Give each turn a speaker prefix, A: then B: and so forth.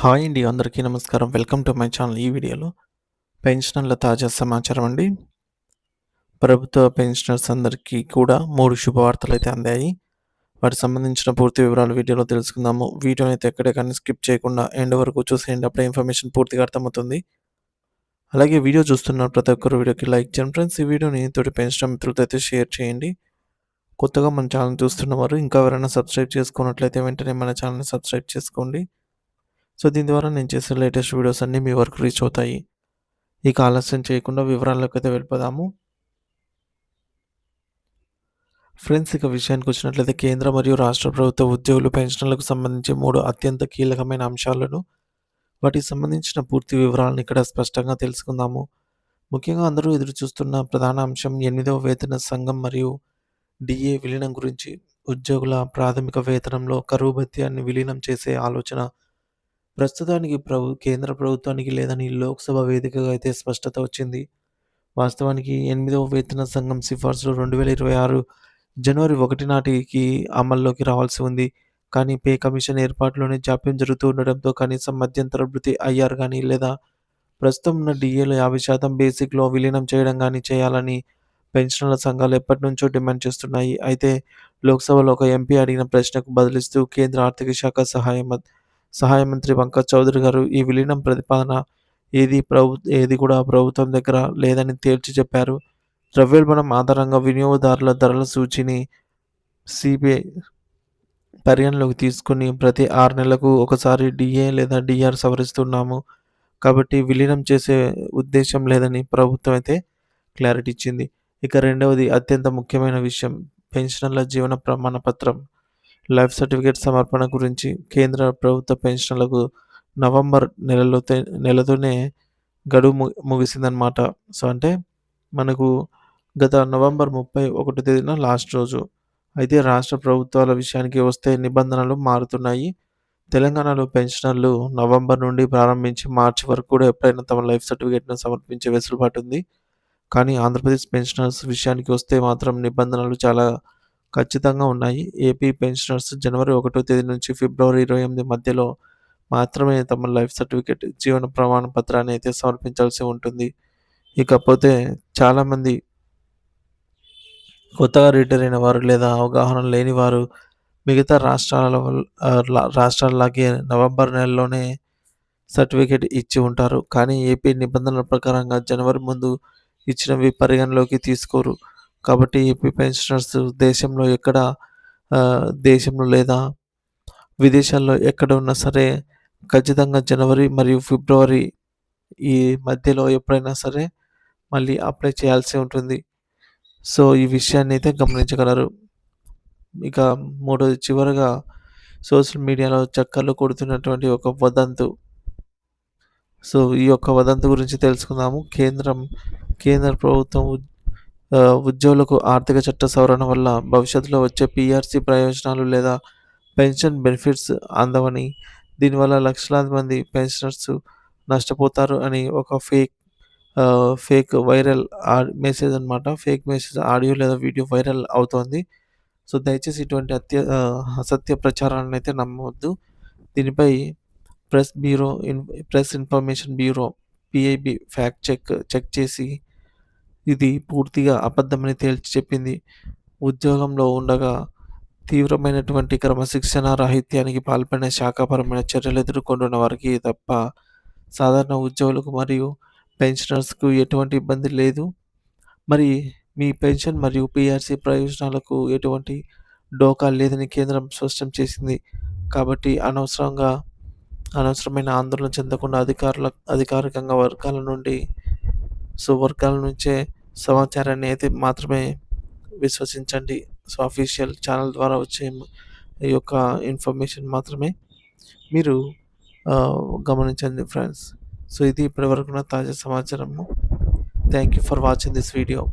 A: Hi అండి. అందరికీ నమస్కారం. Welcome to my channel. ఈ వీడియోలో పెన్షనర్ల తాజా సమాచారం అండి. ప్రభుత్వ పెన్షనర్స్ అందరికీ కూడా 3 శుభవార్తలైతే అందాయి. వాటికి సంబంధించిన పూర్తి వివరాలు వీడియోలో తెలుసుకుందాము. వీడియోనైతే ఎక్కడ కానీ స్కిప్ చేయకుండా ఎండ్ వరకు చూసేయండి. అప్పుడే ఇన్ఫర్మేషన్ పూర్తిగా అర్థమవుతుంది. అలాగే వీడియో చూస్తున్న ప్రతి ఒక్కరు వీడియోకి లైక్ చేయండి ఫ్రెండ్స్. ఈ వీడియోని తోటి పెన్షనర్ మిత్రులతో అయితే షేర్ చేయండి. కొత్తగా మన ఛానల్ చూస్తున్నవారు ఇంకా ఎవరైనా సబ్స్క్రైబ్ చేసుకున్నట్లయితే వెంటనే మన ఛానల్‌ని సబ్స్క్రైబ్ చేసుకోండి. సో, దీని ద్వారా నేను చేసే లేటెస్ట్ వీడియోస్ అన్నీ మీ వరకు రీచ్ అవుతాయి. ఇక ఆలస్యం చేయకుండా వివరాల్లోకైతే వెళ్ళిపోదాము. ఫ్రెండ్స్, ఇక విషయానికొచ్చినట్లయితే కేంద్ర మరియు రాష్ట్ర ప్రభుత్వ ఉద్యోగులు పెన్షన్‌లకు సంబంధించి 3 అత్యంత కీలకమైన అంశాలను, వాటికి సంబంధించిన పూర్తి వివరాలను ఇక్కడ స్పష్టంగా తెలుసుకుందాము. ముఖ్యంగా అందరూ ఎదురుచూస్తున్న ప్రధాన అంశం 8వ వేతన సంఘం మరియు డీఏ విలీనం గురించి. ఉద్యోగుల ప్రాథమిక వేతనంలో కరువు భత్యాన్ని విలీనం చేసే ఆలోచన ప్రస్తుతానికి కేంద్ర ప్రభుత్వానికి లేదని లోక్సభ వేదికగా అయితే స్పష్టత వచ్చింది. వాస్తవానికి 8వ వేతన సంఘం సిఫార్సులు 2026 జనవరి 1 నాటికి అమల్లోకి రావాల్సి ఉంది. కానీ పే కమిషన్ ఏర్పాటులోనే జాప్యం జరుగుతూ ఉండడంతో కనీసం మధ్యంతర భృతి ఐఆర్ గానీ లేదా ప్రస్తుతం ఉన్న డీఏలో 50% బేసిక్‌లో విలీనం చేయడం గానీ చేయాలని పెన్షనర్ల సంఘాలు ఎప్పటినుంచో డిమాండ్ చేస్తున్నాయి. అయితే లోక్సభలో ఒక ఎంపీ అడిగిన ప్రశ్నకు బదులిస్తూ కేంద్ర ఆర్థిక శాఖ సహాయ మంత్రి పంకజ్ చౌదరి గారు ఈ విలీనం ప్రతిపాదన ఏది కూడా ప్రభుత్వం దగ్గర లేదని తేల్చి చెప్పారు. ద్రవ్యోల్బణం ఆధారంగా వినియోగదారుల ధరల సూచీని సిబిఐ పరిగణలోకి తీసుకొని ప్రతి 6 నెలలకు ఒకసారి డీఏ లేదా డీఆర్ సవరిస్తున్నాము. కాబట్టి విలీనం చేసే ఉద్దేశ్యం లేదని ప్రభుత్వం అయితే క్లారిటీ ఇచ్చింది. ఇక రెండవది అత్యంత ముఖ్యమైన విషయం పెన్షనర్ల జీవన ప్రమాణ పత్రం లైఫ్ సర్టిఫికేట్ సమర్పణ గురించి. కేంద్ర ప్రభుత్వ పెన్షన్‌లకు నవంబర్ నెలతోనే గడువు ముగిసిందనమాట. సో, అంటే మనకు గత నవంబర్ 31 తేదీన లాస్ట్ రోజు. అయితే రాష్ట్ర ప్రభుత్వాల విషయానికి వస్తే నిబంధనలు మారుతున్నాయి. తెలంగాణలో పెన్షనర్లు నవంబర్ నుండి ప్రారంభించి మార్చి వరకు కూడా ఎప్పుడైనా తమ లైఫ్ సర్టిఫికేట్‌ను సమర్పించే వెసులుబాటు ఉంది. కానీ ఆంధ్రప్రదేశ్ పెన్షనర్స్ విషయానికి వస్తే మాత్రం నిబంధనలు చాలా ఖచ్చితంగా ఉన్నాయి. ఏపీ పెన్షనర్స్ జనవరి 1 తేదీ నుంచి ఫిబ్రవరి 28 మధ్యలో మాత్రమే తమ లైఫ్ సర్టిఫికేట్, జీవన ప్రమాణ పత్రాన్ని అయితే సమర్పించాల్సి ఉంటుంది. ఇకపోతే చాలామంది కొత్తగా రిటైర్ అయిన వారు లేదా అవగాహన లేని వారు మిగతా రాష్ట్రాల్లాగే నవంబర్ నెలలోనే సర్టిఫికేట్ ఇచ్చి ఉంటారు. కానీ ఏపీ నిబంధనల ప్రకారంగా జనవరి ముందు ఇచ్చినవి పరిగణలోకి తీసుకోరు. కాబట్టి ఏపీ పెన్షనర్స్ దేశంలో లేదా విదేశాల్లో ఎక్కడ ఉన్నా సరే ఖచ్చితంగా జనవరి మరియు ఫిబ్రవరి ఈ మధ్యలో ఎప్పుడైనా సరే మళ్ళీ అప్లై చేయాల్సి ఉంటుంది. సో, ఈ విషయాన్నైతే గమనించగలరు. ఇక మూడోది చివరగా సోషల్ మీడియాలో చక్కర్లు కొడుతున్నటువంటి ఒక వదంతు. సో, ఈ యొక్క వదంతు గురించి తెలుసుకుందాము. కేంద్ర ప్రభుత్వం ఉద్యోగులకు ఆర్థిక చట్ట సవరణ వల్ల భవిష్యత్తులో వచ్చే పీఆర్సీ ప్రయోజనాలు లేదా పెన్షన్ బెనిఫిట్స్ అందవని, దీనివల్ల లక్షలాది మంది పెన్షనర్స్ నష్టపోతారు అని ఒక ఫేక్ వైరల్ మెసేజ్ అనమాట. ఫేక్ మెసేజ్ ఆడియో లేదా వీడియో వైరల్ అవుతోంది. సో, దయచేసి ఇటువంటి అసత్య ప్రచారాలనైతే నమ్మవద్దు. దీనిపై press information bureau PIB fact check చేసి ఇది పూర్తిగా అబద్ధమని తేల్చి చెప్పింది. ఉద్యోగంలో ఉండగా తీవ్రమైనటువంటి క్రమశిక్షణా రాహిత్యానికి పాల్పడిన శాఖాపరమైన చర్యలు ఎదుర్కొంటున్న వారికి తప్ప సాధారణ ఉద్యోగులకు మరియు పెన్షనర్స్‌కు ఎటువంటి ఇబ్బంది లేదు. మరి మీ పెన్షన్ మరియు పీఆర్సీ ప్రయోజనాలకు ఎటువంటి డోకా లేదని కేంద్రం స్పష్టం చేసింది. కాబట్టి అనవసరమైన ఆందోళన చెందకుండా అధికారికంగా వర్గాల నుంచే సమాచారాన్ని అయితే మాత్రమే విశ్వసించండి. సో, అఫీషియల్ ఛానల్ ద్వారా వచ్చే ఈ యొక్క ఇన్ఫర్మేషన్ మాత్రమే మీరు గమనించండి ఫ్రెండ్స్. సో, ఇది ఇప్పటివరకున్న తాజా సమాచారము. Thank you for watching this video.